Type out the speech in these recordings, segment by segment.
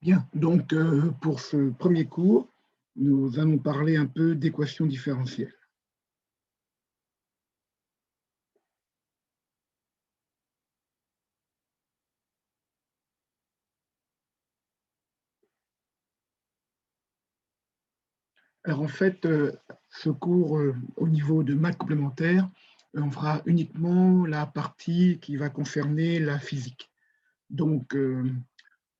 Bien, donc pour ce premier cours, nous allons parler un peu d'équations différentielles. Alors en fait, ce cours, au niveau de maths complémentaires, on fera uniquement la partie qui va concerner la physique. Donc,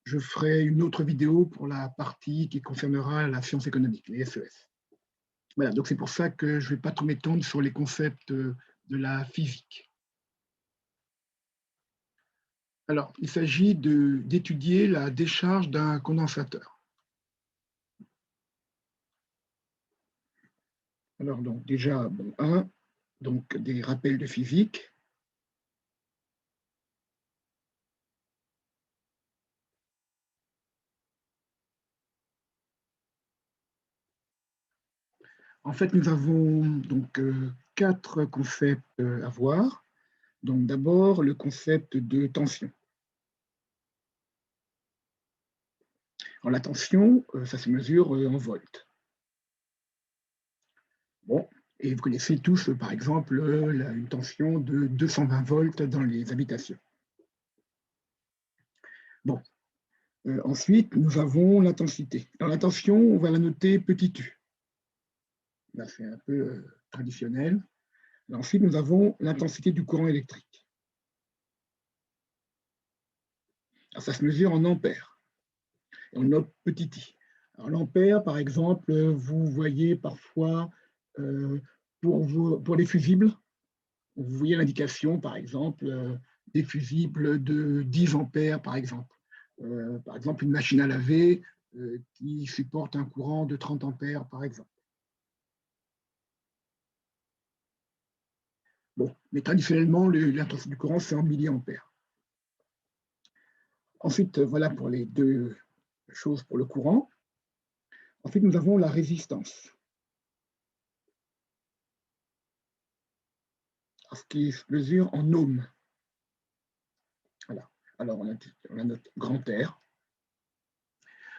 je ferai une autre vidéo pour la partie qui concernera la science économique, les SES. Voilà, donc c'est pour ça que je ne vais pas trop m'étendre sur les concepts de la physique. Alors, il s'agit d'étudier la décharge d'un condensateur. Alors, donc déjà, bon, donc des rappels de physique. En fait, nous avons donc quatre concepts à voir. Donc d'abord, le concept de tension. Alors, la tension, ça se mesure en volts. Bon, et vous connaissez tous, par exemple, une tension de 220 volts dans les habitations. Bon, ensuite, nous avons l'intensité. Alors, la tension, on va la noter petit u. Là, c'est un peu traditionnel. Et ensuite, nous avons l'intensité du courant électrique. Alors, ça se mesure en ampères. Et on note petit i. Alors, l'ampère, par exemple, vous voyez parfois pour les fusibles, vous voyez l'indication, par exemple, des fusibles de 10 ampères, par exemple. Par exemple, une machine à laver qui supporte un courant de 30 ampères, par exemple. Bon, mais traditionnellement, l'intensité du courant, c'est en milliampères. Ensuite, voilà pour les deux choses pour le courant. Ensuite, nous avons la résistance. Ce qui se mesure en ohms. Voilà. Alors, on a notre grand R.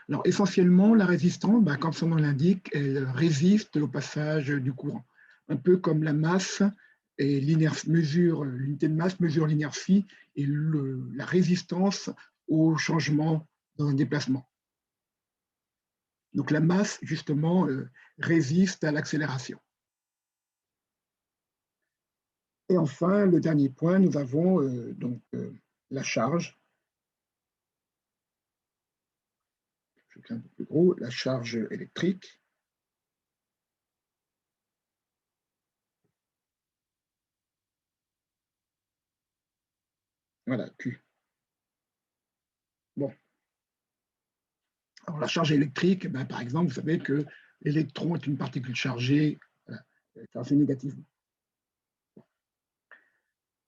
Alors, essentiellement, la résistance, comme son nom l'indique, elle résiste au passage du courant. Un peu comme la masse et l'unité de masse mesure l'inertie et la résistance au changement dans un déplacement. Donc, la masse, justement, résiste à l'accélération. Et enfin, le dernier point, nous avons la charge. Je fais un peu plus gros, la charge électrique. Voilà, Q. Bon. Alors, la charge électrique, par exemple, vous savez que l'électron est une particule chargée, voilà, chargée négativement.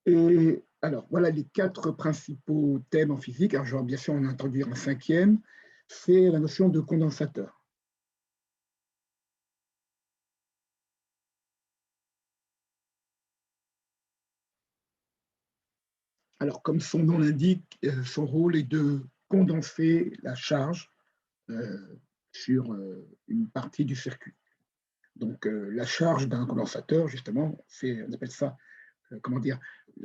Et alors, voilà les quatre principaux thèmes en physique. Alors, je vais bien sûr en introduire un cinquième, c'est la notion de condensateur. Alors, comme son nom l'indique, son rôle est de condenser la charge sur une partie du circuit. Donc, la charge d'un condensateur, justement, on appelle ça, comment dire,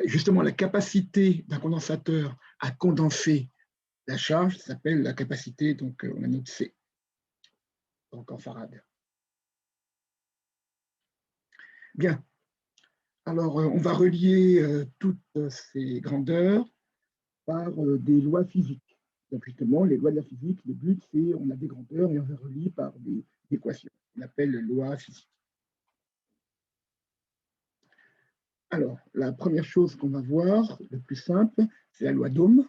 justement, la capacité d'un condensateur à condenser la charge s'appelle la capacité, donc on a notre C, donc en farad. Bien, alors on va relier toutes ces grandeurs par des lois physiques. Donc justement, les lois de la physique, le but c'est on a des grandeurs et on les relie par des équations. On appelle les lois physiques. Alors, la première chose qu'on va voir, le plus simple, c'est la loi d'Ohm.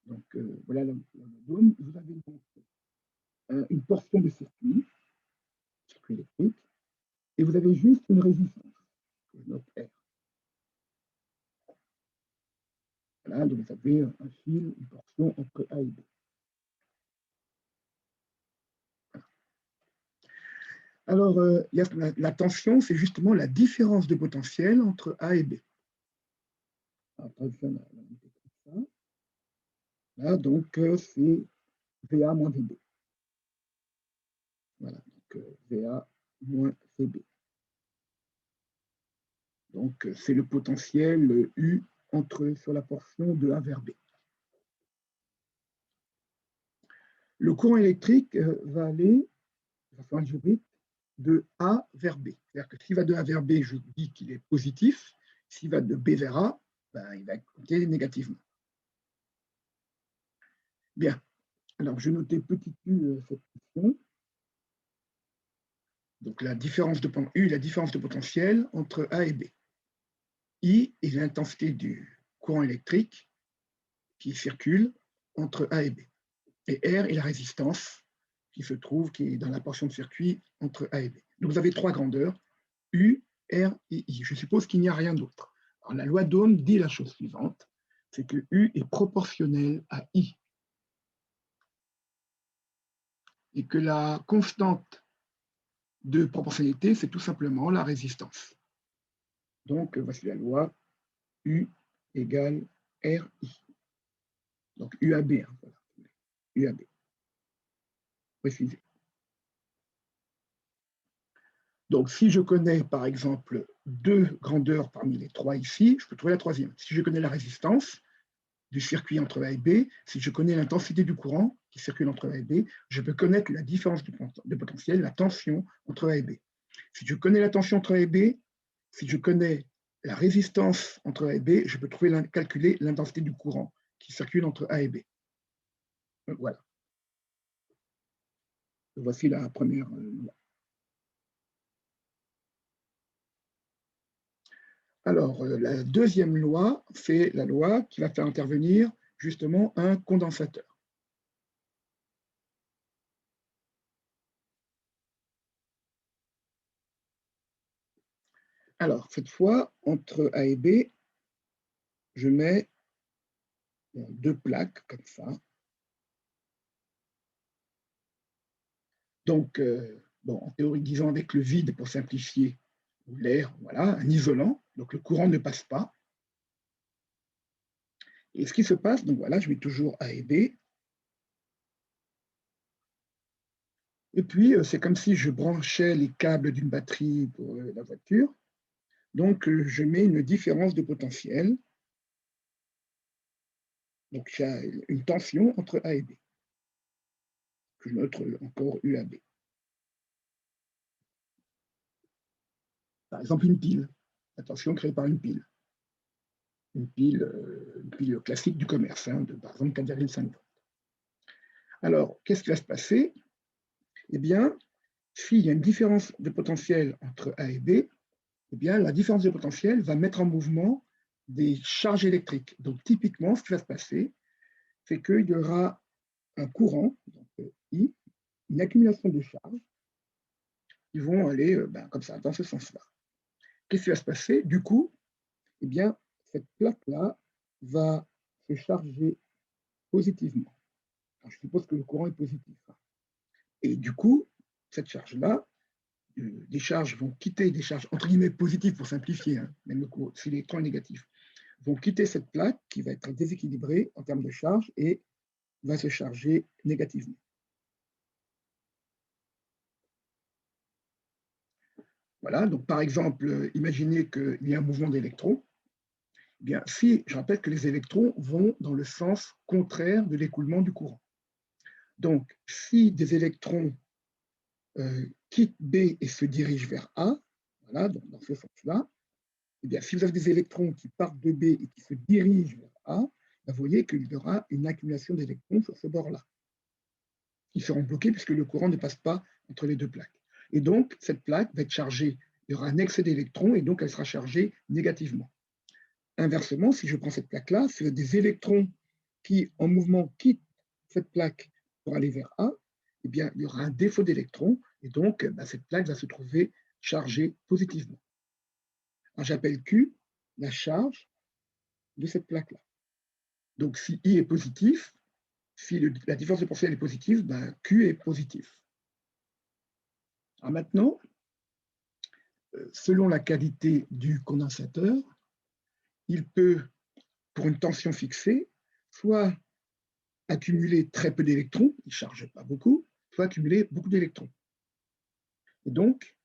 Donc, voilà la loi d'Ohm. Vous avez donc une portion de circuit électrique, et vous avez juste une résistance, que je note R. Voilà, donc vous avez un fil, une portion entre A et B. Alors, la tension, c'est justement la différence de potentiel entre A et B. Alors, là, donc, c'est VA moins VB. Voilà, donc VA moins VB. Donc, c'est le potentiel U sur la portion de A vers B. Le courant électrique va aller, de façon algébrique, de A vers B. C'est-à-dire que s'il va de A vers B, je dis qu'il est positif. S'il va de B vers A, ben, il va compter négativement. Bien. Alors, je notais petit u cette question. Donc, la différence de U, la différence de potentiel entre A et B. I est l'intensité du courant électrique qui circule entre A et B. Et R est la résistance qui est dans la portion de circuit entre A et B. Donc, vous avez trois grandeurs, U, R et I. Je suppose qu'il n'y a rien d'autre. Alors, la loi d'Ohm dit la chose suivante, c'est que U est proportionnel à I. Et que la constante de proportionnalité, c'est tout simplement la résistance. Donc, voici la loi U égale RI. Donc, UAB. Hein, voilà. UAB. Précisé. Donc, si je connais, par exemple, deux grandeurs parmi les trois ici, je peux trouver la troisième. Si je connais la résistance du circuit entre A et B, si je connais l'intensité du courant qui circule entre A et B, je peux connaître la différence de potentiel, la tension entre A et B. Si je connais la tension entre A et B, si je connais la résistance entre A et B, je peux calculer l'intensité du courant qui circule entre A et B. Donc, voilà. Voici la première loi. Alors, la deuxième loi, c'est la loi qui va faire intervenir justement un condensateur. Alors, cette fois, entre A et B, je mets deux plaques comme ça. Donc, en théorie, disons avec le vide pour simplifier, ou l'air, voilà, un isolant, donc le courant ne passe pas. Et ce qui se passe, donc voilà, je mets toujours A et B. Et puis, c'est comme si je branchais les câbles d'une batterie pour la voiture. Donc, je mets une différence de potentiel. Donc, il y a une tension entre A et B, que je note encore UAB. Par exemple, une pile. La tension créée par une pile. Une pile classique du commerce, hein, de par exemple 4,5 volts. Alors, qu'est-ce qui va se passer? Eh bien, s'il y a une différence de potentiel entre A et B, eh bien, la différence de potentiel va mettre en mouvement des charges électriques. Donc, typiquement, ce qui va se passer, c'est qu'il y aura un courant, donc I, une accumulation de charges qui vont aller comme ça, dans ce sens-là. Qu'est-ce qui va se passer? Du coup, eh bien, cette plaque-là va se charger positivement. Alors, je suppose que le courant est positif. Et du coup, cette charge-là, des charges vont quitter, des charges entre guillemets positives pour simplifier, hein, même si l'électron est négatif, vont quitter cette plaque qui va être déséquilibrée en termes de charge et va se charger négativement. Voilà, donc par exemple, imaginez qu'il y a un mouvement d'électrons. Eh bien, si je rappelle que les électrons vont dans le sens contraire de l'écoulement du courant. Donc, si des électrons quittent B et se dirigent vers A, voilà, donc dans ce sens-là, eh bien, si vous avez des électrons qui partent de B et qui se dirigent vers A, vous voyez qu'il y aura une accumulation d'électrons sur ce bord-là. Ils seront bloqués puisque le courant ne passe pas entre les deux plaques. Et donc, cette plaque va être chargée, il y aura un excès d'électrons et donc elle sera chargée négativement. Inversement, si je prends cette plaque-là, si vous avez des électrons qui, en mouvement, quittent cette plaque pour aller vers A, eh bien, il y aura un défaut d'électrons et donc cette plaque va se trouver chargée positivement. J'appelle Q la charge de cette plaque-là. Donc, si I est positif, si la différence de potentiel est positive, Q est positif. Alors maintenant, selon la qualité du condensateur, il peut, pour une tension fixée, soit accumuler très peu d'électrons, il ne charge pas beaucoup, soit accumuler beaucoup d'électrons. Et donc,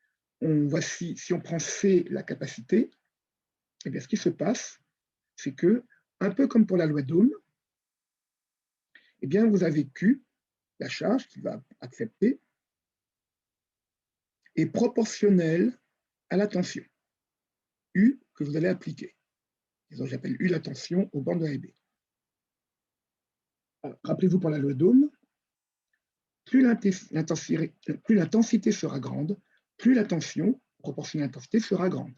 si on prend C, la capacité, eh bien, ce qui se passe, c'est que, un peu comme pour la loi d'Ohm, eh bien, vous avez Q, la charge qu'il va accepter, est proportionnelle à la tension U que vous allez appliquer. J'appelle U la tension aux bornes de A et B. Rappelez-vous pour la loi d'Ohm, plus l'intensité sera grande, plus la tension proportionnelle à l'intensité sera grande.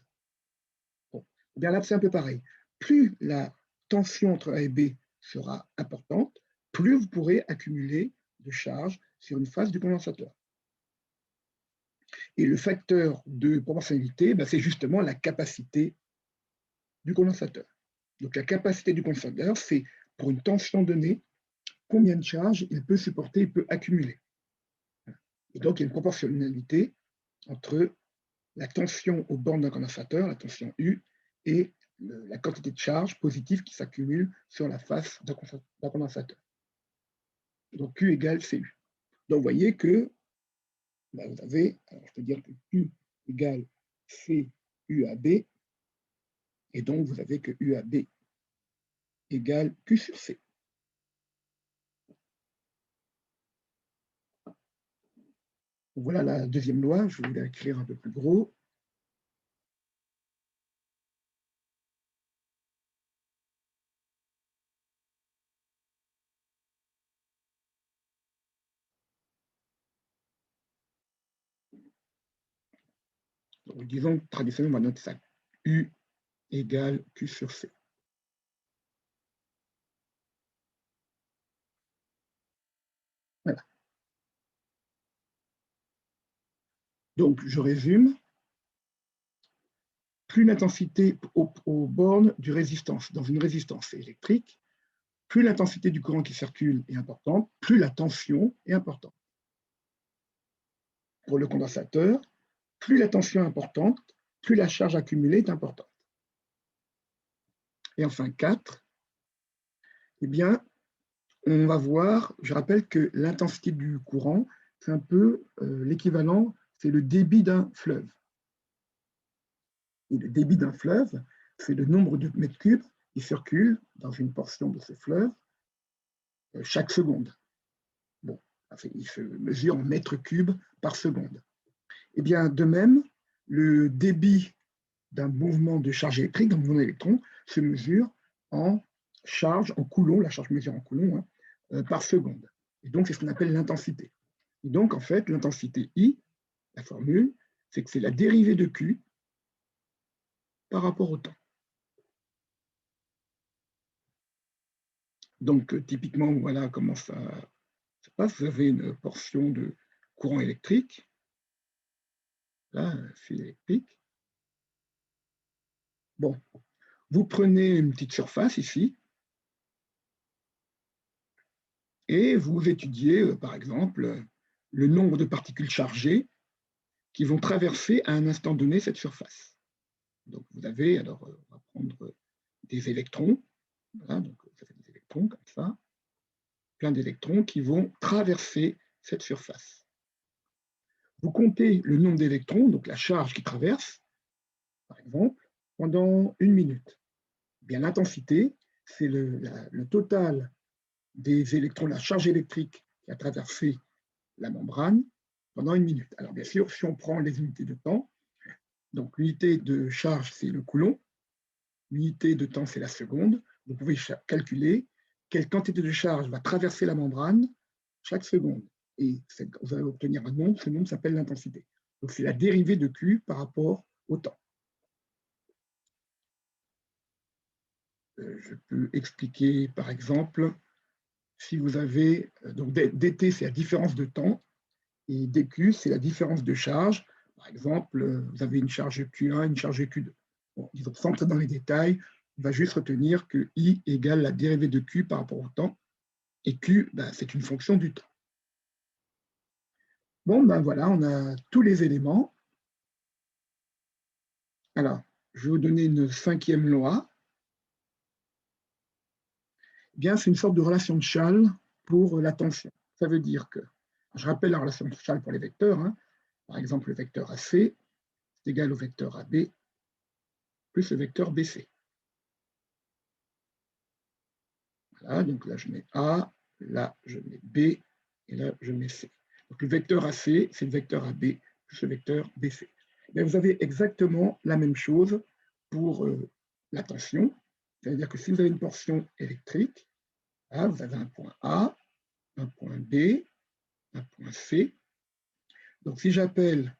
Bon. Eh bien là, c'est un peu pareil. Plus la tension entre A et B sera importante, plus vous pourrez accumuler de charge sur une phase du condensateur. Et le facteur de proportionnalité, ben, c'est justement la capacité du condensateur. Donc la capacité du condensateur, c'est pour une tension donnée, combien de charge il peut supporter, il peut accumuler. Et donc il y a une proportionnalité entre la tension aux bornes d'un condensateur, la tension U, et la quantité de charge positive qui s'accumule sur la face d'un condensateur. Donc Q égale CU. Donc vous voyez que ben, vous avez, alors je peux dire que Q égale CU à B, et donc vous avez que U à B égale Q sur C. Voilà la deuxième loi, je vais l'écrire un peu plus gros. Donc, disons, traditionnellement, on va noter ça. U égale Q sur C. Voilà. Donc, je résume. Plus l'intensité aux bornes du résistance, dans une résistance électrique, plus l'intensité du courant qui circule est importante, plus la tension est importante. Pour le condensateur, plus la tension est importante, plus la charge accumulée est importante. Et enfin, 4, eh bien, on va voir, je rappelle que l'intensité du courant, c'est un peu l'équivalent, c'est le débit d'un fleuve. Et le débit d'un fleuve, c'est le nombre de mètres cubes qui circulent dans une portion de ce fleuve chaque seconde. Bon, il se mesure en mètres cubes par seconde. Et bien, de même, le débit d'un mouvement de charge électrique, d'un mouvement d'électron, se mesure en charge, en coulomb, la charge mesurée en coulomb, par seconde. Et donc, c'est ce qu'on appelle l'intensité. Et donc, en fait, l'intensité I, la formule, c'est que c'est la dérivée de Q par rapport au temps. Donc, typiquement, voilà comment ça se passe. Vous avez une portion de courant électrique. Là, fil électrique. Bon, vous prenez une petite surface ici et vous étudiez, par exemple, le nombre de particules chargées qui vont traverser à un instant donné cette surface. Donc, vous avez, alors, on va prendre des électrons. Voilà, donc vous avez des électrons comme ça, plein d'électrons qui vont traverser cette surface. Vous comptez le nombre d'électrons, donc la charge qui traverse, par exemple, pendant 1 minute. Bien, l'intensité, c'est le total des électrons, la charge électrique qui a traversé la membrane pendant 1 minute. Alors, bien sûr, si on prend les unités de temps, donc l'unité de charge, c'est le coulomb, l'unité de temps, c'est la seconde. Vous pouvez calculer quelle quantité de charge va traverser la membrane chaque seconde. Et vous allez obtenir un nombre, ce nombre s'appelle l'intensité. Donc, c'est la dérivée de Q par rapport au temps. Je peux expliquer, par exemple, si vous avez, donc dt, c'est la différence de temps, et dq, c'est la différence de charge. Par exemple, vous avez une charge Q1, une charge Q2. Bon, disons, sans entrer dans les détails, on va juste retenir que I égale la dérivée de Q par rapport au temps, et Q, ben, c'est une fonction du temps. Bon, ben voilà, on a tous les éléments. Alors, je vais vous donner une 5e loi. Eh bien, c'est une sorte de relation de Chasles pour la tension. Ça veut dire que, je rappelle la relation sociale pour les vecteurs, hein. Par exemple, le vecteur AC est égal au vecteur AB plus le vecteur BC. Voilà, donc là je mets A, là je mets B, et là je mets C. Donc le vecteur AC, c'est le vecteur AB plus le vecteur BC. Mais vous avez exactement la même chose pour la tension, c'est-à-dire que si vous avez une portion électrique, là, vous avez un point A, un point B, un point C. Donc si j'appelle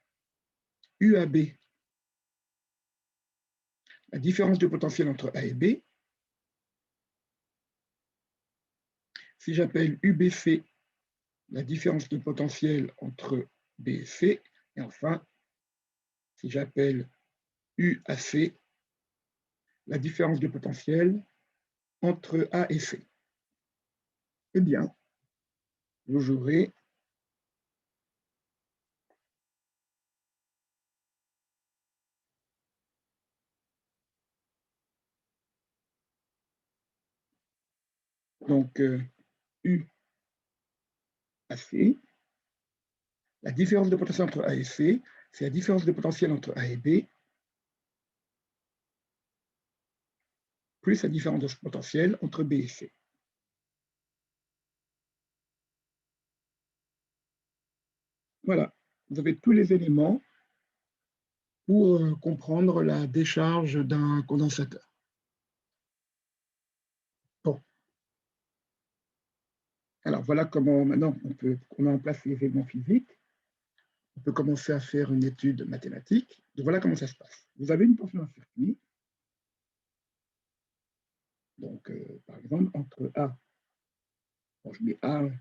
UAB la différence de potentiel entre A et B, si j'appelle UBC la différence de potentiel entre B et C, et enfin, si j'appelle UAC la différence de potentiel entre A et C, eh bien, vous aurez donc UAC, la différence de potentiel entre A et C, c'est la différence de potentiel entre A et B, plus la différence de potentiel entre B et C. Voilà, vous avez tous les éléments pour comprendre la décharge d'un condensateur. Bon. Alors voilà comment maintenant on met en place les éléments physiques. On peut commencer à faire une étude mathématique. Donc voilà comment ça se passe. Vous avez une portion d'un circuit. Donc, par exemple, entre A, bon, je mets A1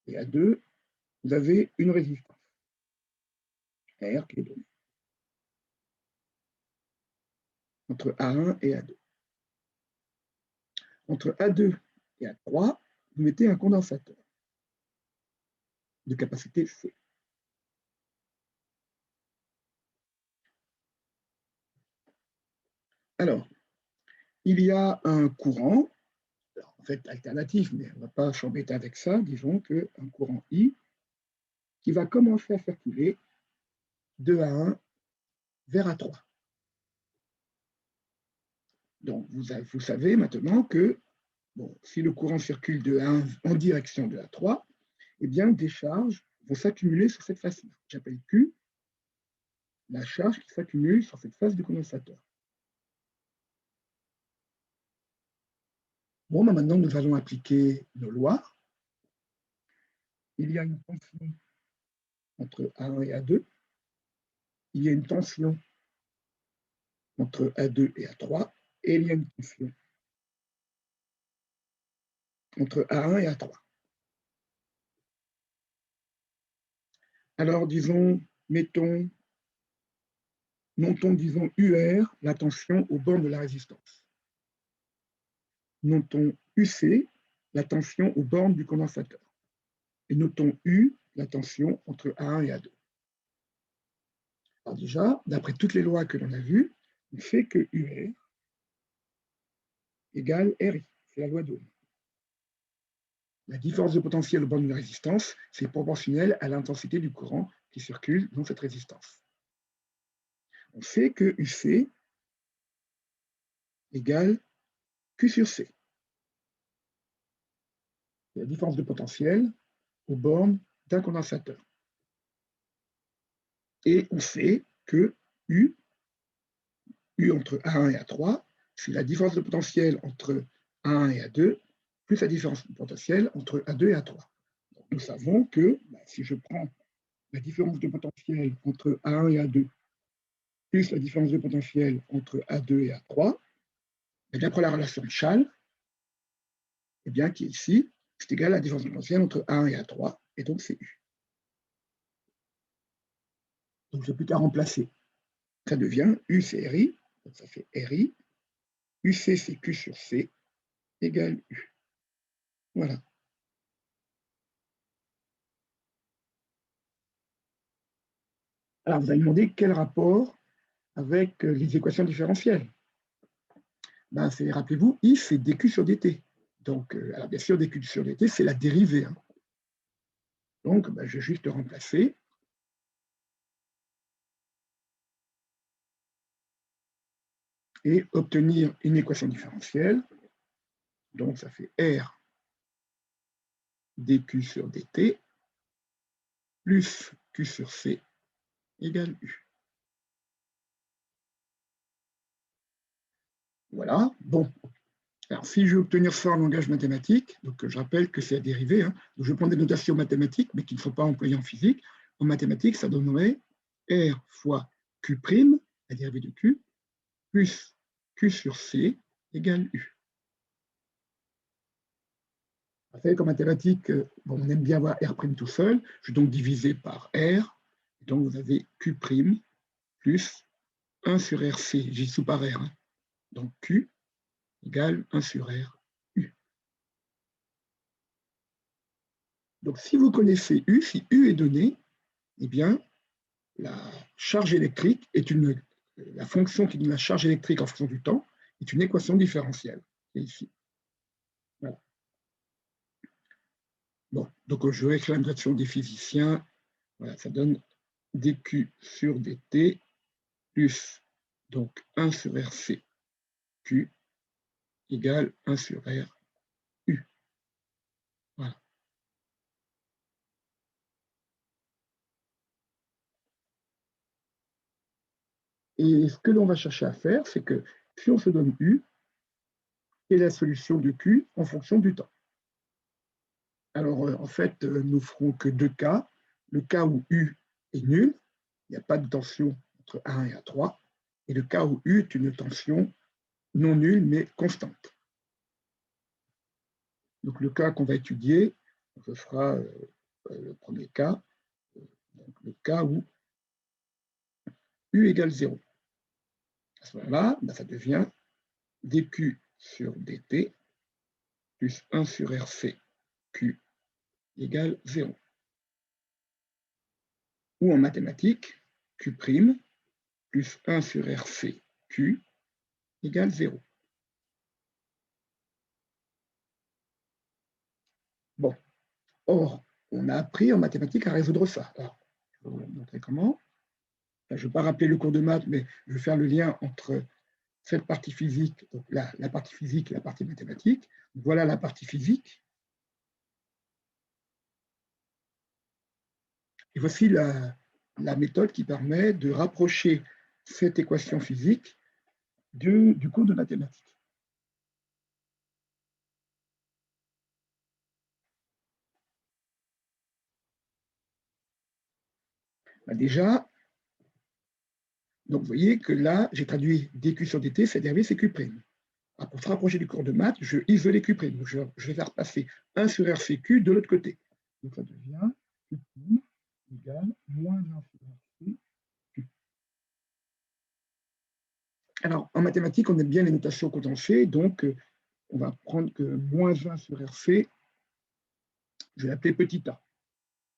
et A2, vous avez une résistance, R qui est donnée. Entre A1 et A2. Entre A2 et A3, vous mettez un condensateur de capacité C. Alors, il y a un courant, alors, en fait alternatif, mais on ne va pas s'embêter avec ça, disons qu'un courant I qui va commencer à circuler de A1 vers A3. Donc, vous savez maintenant que bon, si le courant circule de A1 en direction de A3, eh bien, des charges vont s'accumuler sur cette face-là. J'appelle Q la charge qui s'accumule sur cette face du condensateur. Bon, maintenant, nous allons appliquer nos lois. Il y a une tension entre A1 et A2. Il y a une tension entre A2 et A3. Et il y a une tension entre A1 et A3. Alors, disons, notons, disons, UR, la tension au bord de la résistance. Notons UC, la tension au bornes du condensateur. Et notons U, la tension entre A1 et A2. Alors déjà, d'après toutes les lois que l'on a vues, on sait que UR égale RI. C'est la loi d'Ohm. La différence de potentiel au bornes de la résistance, c'est proportionnel à l'intensité du courant qui circule dans cette résistance. On sait que UC égale Q sur C. C'est la différence de potentiel aux bornes d'un condensateur. Et on sait que U entre A1 et A3, c'est la différence de potentiel entre A1 et A2, plus la différence de potentiel entre A2 et A3. Donc, nous savons que si je prends la différence de potentiel entre A1 et A2, plus la différence de potentiel entre A2 et A3, et d'après la relation de Schall, eh bien, qui est ici, c'est égal à la différence de potentiel entre A1 et A3, et donc c'est U. Donc, je n'ai plus qu'à remplacer. Ça devient U, c'est RI, donc ça fait RI, UC, c'est Q sur C, égale U. Voilà. Alors, vous allez me demander quel rapport avec les équations différentielles. Ben, rappelez-vous, I, c'est dQ sur dt. Donc, alors bien sûr, dq sur dt, c'est la dérivée. Hein. Donc, ben, je vais juste remplacer. Et obtenir une équation différentielle. Donc, ça fait R dq sur dt plus q sur c égale u. Voilà. Bon. Alors, si je veux obtenir ça en langage mathématique, donc je rappelle que c'est la dérivée, hein, donc je prends des notations mathématiques, mais qui ne sont pas employées en physique. En mathématiques, ça donnerait R fois Q', la dérivée de Q, plus Q sur C égale U. Vous savez qu'en mathématiques, bon, on aime bien avoir R' tout seul, je vais donc diviser par R, donc vous avez Q' plus 1 sur RC, j'y sous par R, hein. Donc Q égale 1 sur R. Donc, si vous connaissez U, si U est donné, eh bien, la charge électrique est la fonction qui donne la charge électrique en fonction du temps est une équation différentielle. C'est ici. Voilà. Bon, donc je réclame l'action des physiciens. Voilà, ça donne dq sur dt plus donc 1 sur RC Q égale 1 sur R U. Voilà. Et ce que l'on va chercher à faire, c'est que si on se donne U, quelle est la solution de Q en fonction du temps? Alors, en fait, nous ferons que deux cas. Le cas où U est nul, il n'y a pas de tension entre 1 et A3, et le cas où U est une tension non nulle, mais constante. Donc, le cas qu'on va étudier, ce sera le premier cas, donc le cas où U égale 0. À ce moment-là, ben, ça devient dq sur dt plus 1 sur RC Q égale 0. Ou en mathématiques, Q' plus 1 sur RC Q égale 0. Bon, or, on a appris en mathématiques à résoudre ça. Alors, je vais vous montrer comment. Je ne vais pas rappeler le cours de maths, mais je vais faire le lien entre cette partie physique, donc la partie physique et la partie mathématique. Voilà la partie physique. Et voici la méthode qui permet de rapprocher cette équation physique du cours de mathématiques. Déjà, donc vous voyez que là, j'ai traduit dq sur dt, c'est dérivé, c'est q'. Alors, pour se rapprocher du cours de maths, je isole q'. Donc je vais faire passer 1 sur RCQ de l'autre côté. Donc ça devient q' égale moins 1 sur RCQ. Alors, en mathématiques, on aime bien les notations condensées, donc on va prendre que moins 1 sur RC, je vais l'appeler petit a.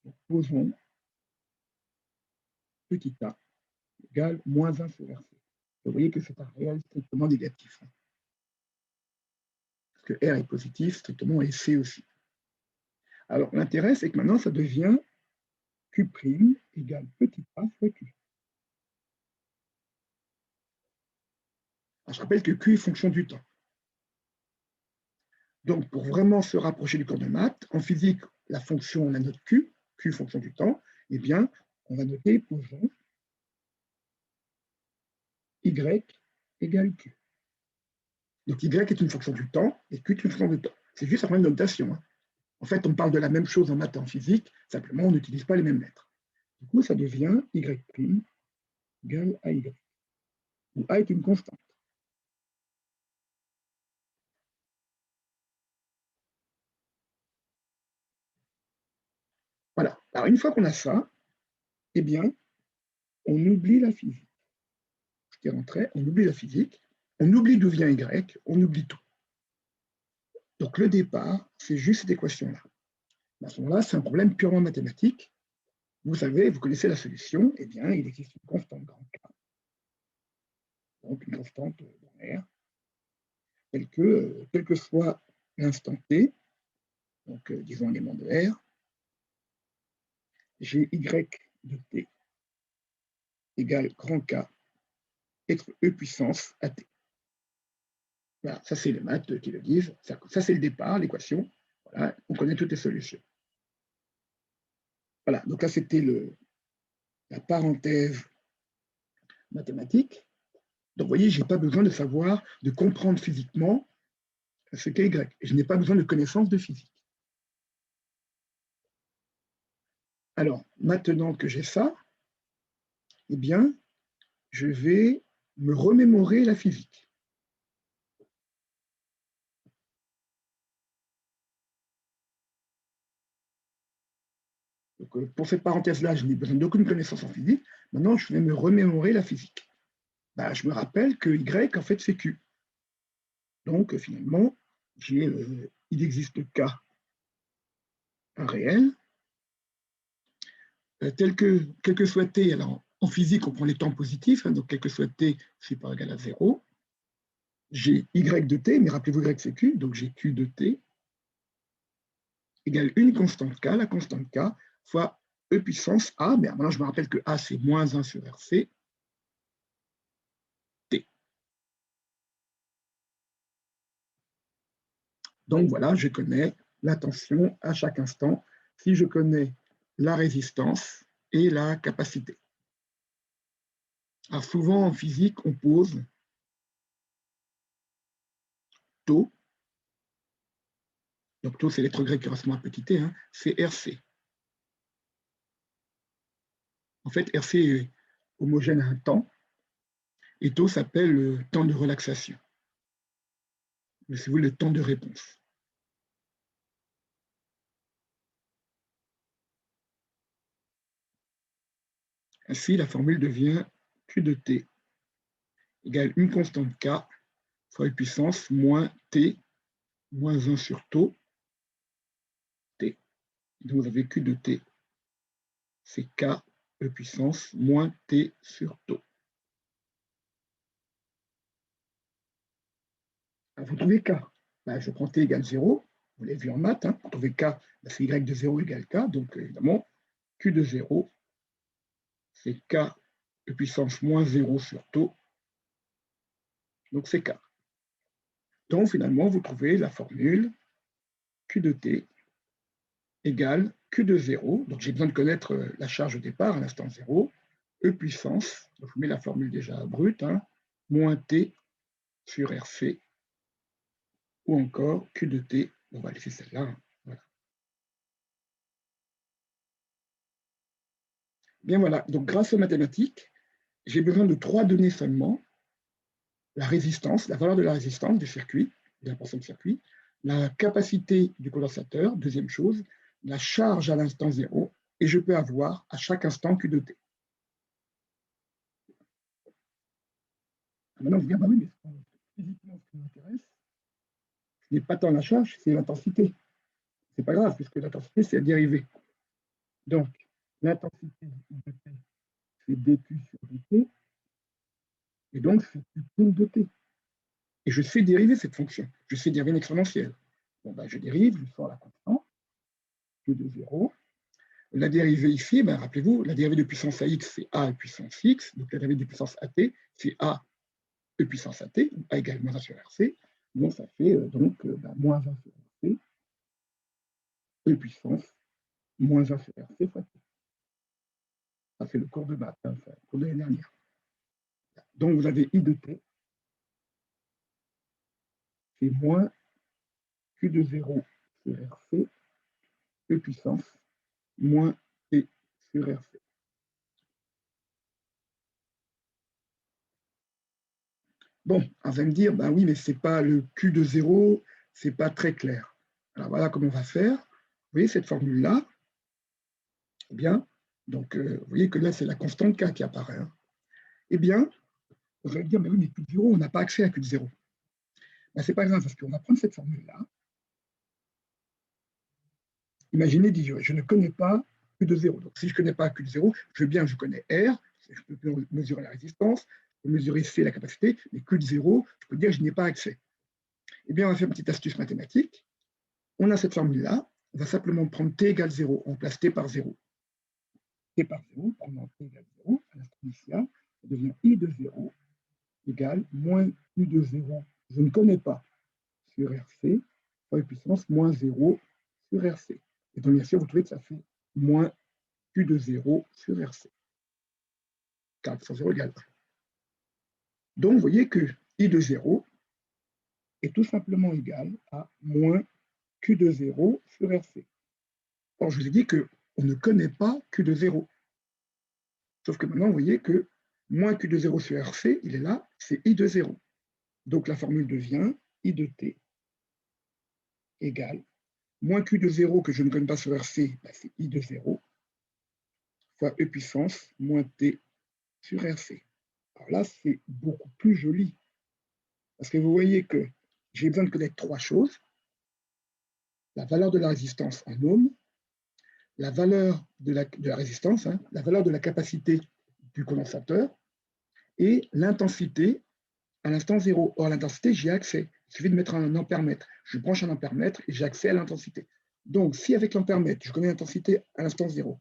Donc, posons petit a égale moins 1 sur RC. Vous voyez que c'est un réel strictement négatif. Parce que R est positif strictement et C aussi. Alors, l'intérêt, c'est que maintenant, ça devient Q' égale petit a fois Q. Alors, je rappelle que Q est fonction du temps. Donc, pour vraiment se rapprocher du cours de maths, en physique, la fonction, on la note Q, Q fonction du temps, eh bien, on va noter, posons, Y égale Q. Donc, Y est une fonction du temps et Q est une fonction du temps. C'est juste un problème de notation. Hein. En fait, on parle de la même chose en maths et en physique, simplement, on n'utilise pas les mêmes lettres. Du coup, ça devient Y' égale à Y, où A est une constante. Voilà. Alors, une fois qu'on a ça, eh bien, on oublie la physique. Ce qui est rentré, on oublie la physique, on oublie d'où vient Y, on oublie tout. Donc, le départ, c'est juste cette équation-là. À ce moment-là, c'est un problème purement mathématique. Vous savez, vous connaissez la solution, eh bien, il existe une constante grand K, donc une constante dans R, telle que, quelle que soit l'instant t, donc disons l'élément de R, j'ai y de t égale grand K être E puissance à t. Voilà, ça c'est les maths qui le disent. Ça c'est le départ, l'équation. Voilà, on connaît toutes les solutions. Voilà, donc là c'était la parenthèse mathématique. Donc vous voyez, je n'ai pas besoin de savoir, de comprendre physiquement ce qu'est Y. Je n'ai pas besoin de connaissances de physique. Alors, maintenant que j'ai ça, eh bien, je vais me remémorer la physique. Donc, pour cette parenthèse-là, je n'ai besoin d'aucune connaissance en physique. Maintenant, je vais me remémorer la physique. Ben, je me rappelle que Y, en fait, c'est Q. Donc, finalement, il existe K, un réel, quel que soit T. Alors, en physique, on prend les temps positifs, hein, donc quel que soit T, supérieur ou égal à 0. J'ai Y de T, mais rappelez-vous, Y, c'est Q, donc j'ai Q de T égale une constante K, la constante K, fois E puissance A, mais maintenant je me rappelle que A c'est moins 1 sur RC, T. Donc voilà, je connais la tension à chaque instant si je connais la résistance et la capacité. Alors souvent en physique, on pose taux, donc taux c'est lettre grecque qui correspond à petit t, hein, c'est RC. En fait, RC est homogène à un temps, et taux s'appelle le temps de relaxation. Mais c'est le temps de réponse. Ainsi, la formule devient Q de T égale une constante K fois E puissance moins T moins 1 sur taux T. Donc vous avez Q de T, c'est K E puissance moins T sur taux. Alors, vous trouvez K, ben, je prends T égale 0, vous l'avez vu en maths, hein, pour trouver K, ben, c'est Y de 0 égale K, donc évidemment, Q de 0, c'est K E puissance moins 0 sur taux, donc c'est K. Donc finalement, vous trouvez la formule Q de T égale Q de 0, donc j'ai besoin de connaître la charge au départ à l'instant 0, E puissance, donc je vous mets la formule déjà brute, hein, moins T sur RC, ou encore Q de T, on va laisser celle-là, hein, voilà. Bien voilà, donc grâce aux mathématiques, j'ai besoin de 3 données seulement, la résistance, la valeur de la résistance du circuit, de la portion de circuit, la capacité du condensateur, deuxième chose, la charge à l'instant 0, et je peux avoir à chaque instant Q de T. Maintenant, vous dites, bah oui, mais physiquement, ce qui m'intéresse, ce n'est pas tant la charge, c'est l'intensité. C'est pas grave, puisque l'intensité, c'est la dérivée. Donc, l'intensité de T, c'est dQ sur dt, et donc c'est Q de T. Et je sais dériver cette fonction. Je sais dériver une exponentielle. Bon, ben, je dérive, je sors la constante, Q de 0. La dérivée ici, ben, rappelez-vous, la dérivée de puissance AX, c'est A puissance X. Donc, la dérivée de puissance AT, c'est A E puissance AT, A égale moins 1 sur RC. Donc, ça fait ben, moins 1 sur RC, E puissance moins 1 sur RC fois T. Ça, c'est le cours de maths, hein, le cours de l'année dernière. Donc, vous avez I de T, c'est moins Q de 0 sur RC, E puissance moins T sur RC. Bon, on va me dire, ben oui, mais ce n'est pas le Q de 0, ce n'est pas très clair. Alors voilà comment on va faire. Vous voyez cette formule-là, eh bien, donc vous voyez que là, c'est la constante K qui apparaît. Hein. Eh bien, vous allez me dire, mais oui, mais Q de 0, on n'a pas accès à Q de 0. Ben, ce n'est pas grave, parce qu'on va prendre cette formule-là. Imaginez, je ne connais pas Q de 0. Donc, si je ne connais pas Q de 0, je connais R, je peux mesurer la résistance, je peux mesurer C, la capacité, mais Q de 0, je peux dire que je n'y ai pas accès. Eh bien, on va faire une petite astuce mathématique. on a cette formule-là, on va simplement prendre t égale 0, on place t par 0. T par 0, prenant t égale 0, à l'instant initial, ça devient i de 0 égale moins u de 0, je ne connais pas, sur RC, fois puissance moins 0 sur RC. Et donc, bien sûr, vous trouvez que ça fait moins Q de 0 sur RC. 4 sur 0 égale 1. Donc, vous voyez que I de 0 est tout simplement égal à moins Q de 0 sur RC. Or, je vous ai dit qu'on ne connaît pas Q de 0. Sauf que maintenant, vous voyez que moins Q de 0 sur RC, il est là, c'est I de 0. Donc, la formule devient I de T égale moins Q de 0 que je ne connais pas sur RC, ben c'est I de 0, fois E puissance moins T sur RC. Alors là, c'est beaucoup plus joli. Parce que vous voyez que j'ai besoin de connaître trois choses. La valeur de la résistance en ohms, la valeur de la résistance, hein, la valeur de la capacité du condensateur et l'intensité à l'instant 0. Or, l'intensité, j'y ai accès. Il suffit de mettre un ampèremètre. Je branche un ampèremètre et j'ai accès à l'intensité. Donc, si avec l'ampèremètre, je connais l'intensité à l'instant 0,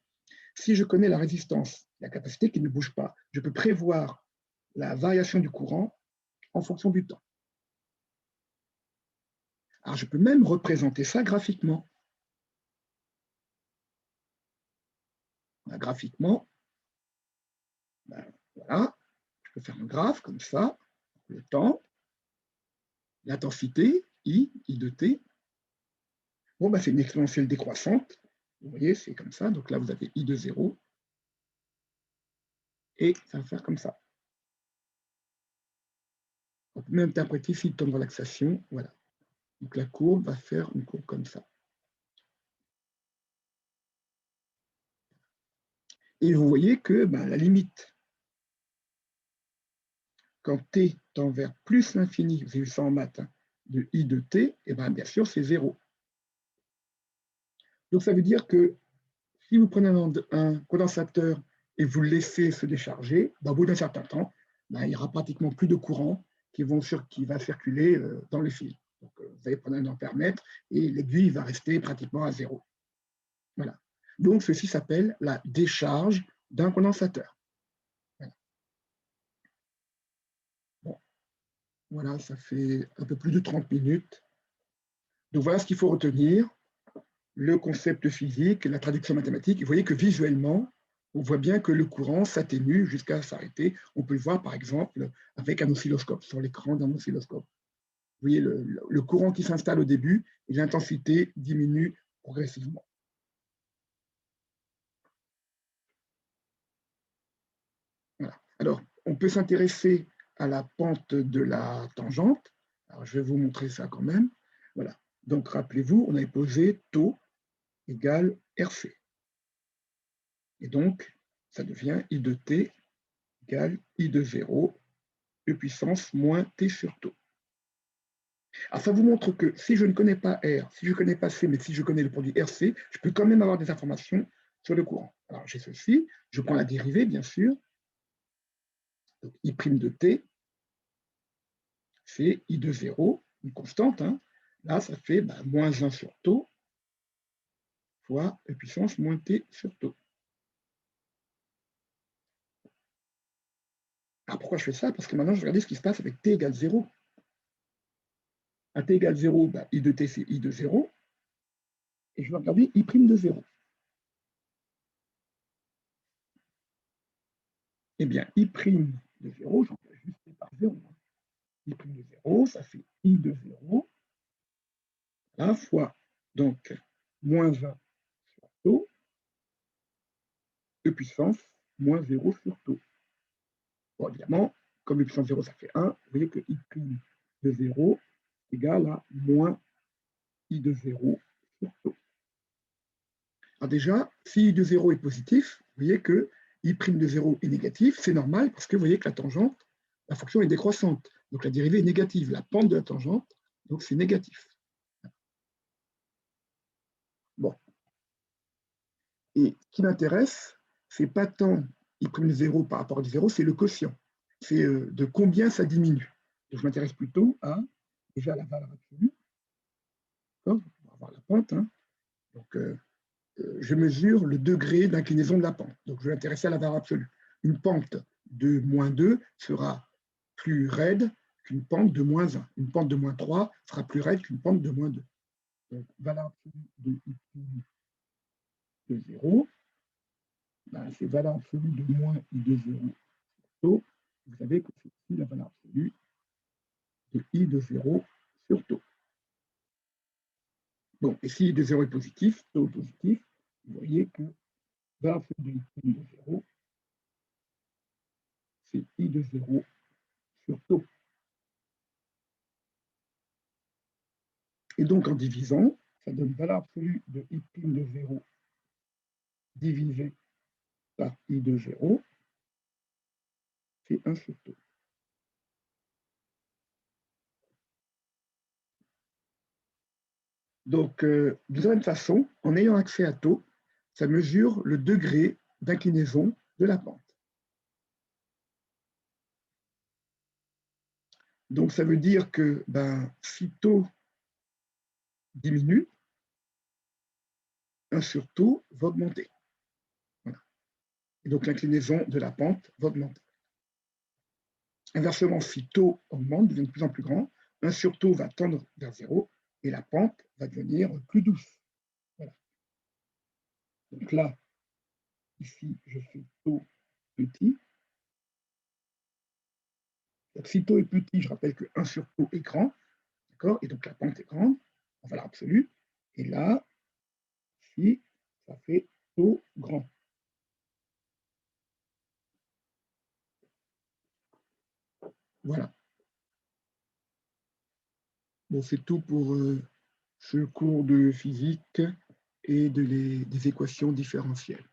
si je connais la résistance, la capacité qui ne bouge pas, je peux prévoir la variation du courant en fonction du temps. Alors, je peux même représenter ça graphiquement. Graphiquement, ben, voilà, je peux faire un graphe comme ça, le temps, l'intensité, I de t. Bon, ben, c'est une exponentielle décroissante. Vous voyez, c'est comme ça. Donc là, vous avez I de 0. Et ça va faire comme ça. On peut même interpréter ici le temps de relaxation. Voilà. Donc la courbe va faire une courbe comme ça. Et vous voyez que ben, la limite, quand t tend vers plus l'infini, vous avez vu ça en maths, hein, de I de t, et ben, bien sûr, c'est 0. Donc ça veut dire que si vous prenez un condensateur et vous le laissez se décharger, ben, au bout d'un certain temps, ben, il n'y aura pratiquement plus de courant qui va circuler dans le fil. Donc, vous allez prendre un ampèremètre et l'aiguille va rester pratiquement à 0. Voilà. Donc, ceci s'appelle la décharge d'un condensateur. Voilà. Bon. Voilà, ça fait un peu plus de 30 minutes. Donc, voilà ce qu'il faut retenir, le concept physique, la traduction mathématique. Vous voyez que visuellement, on voit bien que le courant s'atténue jusqu'à s'arrêter. On peut le voir, par exemple, avec un oscilloscope, sur l'écran d'un oscilloscope. Vous voyez le courant qui s'installe au début et l'intensité diminue progressivement. Voilà. Alors, on peut s'intéresser à la pente de la tangente. Alors, je vais vous montrer ça quand même. Voilà. Donc, rappelez-vous, on avait posé taux égale RC. Et donc, ça devient I de t égale I de 0, E puissance moins t sur taux. Alors, ça vous montre que si je ne connais pas R, si je ne connais pas C, mais si je connais le produit RC, je peux quand même avoir des informations sur le courant. Alors, j'ai ceci, je prends la dérivée, bien sûr. Donc, I' de t, c'est I de 0, une constante. Hein. Là, ça fait moins 1 sur taux fois E puissance moins t sur taux. Alors, pourquoi je fais ça? Parce que maintenant, je vais regarder ce qui se passe avec t égale 0. À t égale 0, I de t, c'est I de 0. Et je vais regarder I' de 0. Eh bien, I' de 0, j'en fais juste t par 0. I' de 0, ça fait I de 0, là, fois, donc, moins 1 sur taux, E puissance, moins 0 sur taux. Bon, évidemment, comme E puissance 0, ça fait 1, vous voyez que I' de 0 égale à moins I de 0 sur taux. Alors déjà, si I de 0 est positif, vous voyez que I' de 0 est négatif, c'est normal parce que vous voyez que la tangente, la fonction est décroissante. Donc la dérivée est négative, la pente de la tangente, donc c'est négatif. Bon. Et ce qui m'intéresse, c'est pas tant I' de 0 par rapport à 0, c'est le quotient. C'est de combien ça diminue. Donc je m'intéresse plutôt à déjà la valeur absolue. On va par la pente. Hein. Donc, je mesure le degré d'inclinaison de la pente. Donc, je vais m'intéresser à la valeur absolue. Une pente de moins 2 sera plus raide qu'une pente de moins 1. Une pente de moins 3 sera plus raide qu'une pente de moins 2. Donc, valeur absolue de I de 0, ben, c'est valeur absolue de moins I de 0 sur taux. Vous savez que c'est ici la valeur absolue de I de 0 sur taux. Bon, et si I de 0 est positif, taux positif, vous voyez que valeur absolue de I de 0, c'est I de 0 sur taux. Et donc, en divisant, ça donne valeur absolue de I' de 0 divisé par I de 0, c'est 1 sur taux. Donc, de la même façon, en ayant accès à taux, ça mesure le degré d'inclinaison de la pente. Donc, ça veut dire que si taux diminue, 1 sur taux va augmenter. Voilà. Et donc, l'inclinaison de la pente va augmenter. Inversement, si taux augmente, devient de plus en plus grand, 1 sur taux va tendre vers 0 et la pente va devenir plus douce. Voilà. Donc là, ici, je fais taux petit. Donc, si taux est petit, je rappelle que 1 sur taux est grand, d'accord? Et donc la pente est grande, en valeur absolue. Et là, ici, ça fait taux grand. Voilà. Bon, c'est tout pour ce cours de physique et des équations différentielles.